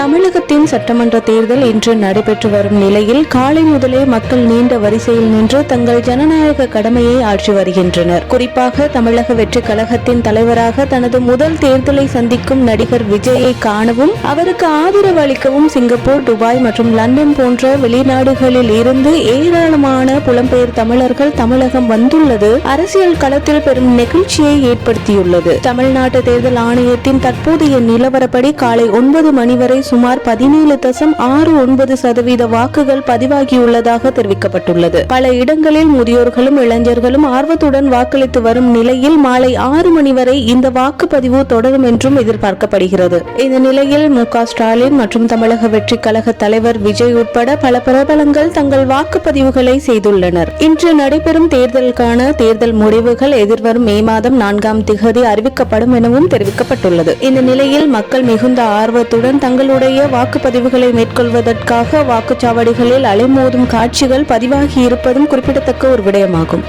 தமிழகத்தின் சட்டமன்ற தேர்தல் இன்று நடைபெற்று வரும் நிலையில் காலை முதலே மக்கள் நீண்ட வரிசையில் நின்று தங்கள் ஜனநாயக கடமையை ஆற்றி வருகின்றனர். குறிப்பாக தமிழக வெற்றி கழகத்தின் தலைவராக தனது முதல் தேர்தலை சந்திக்கும் நடிகர் விஜயை காணவும் அவருக்கு ஆதரவு அளிக்கவும் சிங்கப்பூர், துபாய் மற்றும் லண்டன் போன்ற வெளிநாடுகளில் இருந்து ஏராளமான புலம்பெயர் தமிழர்கள் தமிழகம் வந்துள்ளது அரசியல் களத்தில் பெரும் நெகிழ்ச்சியை ஏற்படுத்தியுள்ளது. தமிழ்நாட்டு தேர்தல் ஆணையத்தின் தற்போதைய நிலவரப்படி காலை 9 மணி வரை சுமார் 17.69% வாக்குகள் பதிவாகியுள்ளதாக தெரிவிக்கப்பட்டுள்ளது. பல இடங்களில் முதியோர்களும் இளைஞர்களும் ஆர்வத்துடன் வாக்களித்து வரும் நிலையில் மாலை 6 மணி வரை இந்த வாக்குப்பதிவு தொடரும் என்றும் எதிர்பார்க்கப்படுகிறது. இந்த நிலையில் மு.க. ஸ்டாலின் மற்றும் தமிழக வெற்றி கழக தலைவர் விஜய் உட்பட பல பிரபலங்கள் தங்கள் வாக்குப்பதிவுகளை செய்துள்ளனர். இன்று நடைபெறும் தேர்தலுக்கான தேர்தல் முடிவுகள் எதிர்வரும் மே மாதம் 4ஆம் தேதி அறிவிக்கப்படும் எனவும் தெரிவிக்கப்பட்டுள்ளது. இந்த நிலையில் மக்கள் மிகுந்த ஆர்வத்துடன் தங்களுடைய வாக்குப்பதிவுகளை மேற்கொள்வதற்காக வாக்குச்சாவடிகளில் அலைமோதும் காட்சிகள் பதிவாகி இருப்பதும் குறிப்பிடத்தக்க ஒரு விடயமாகும்.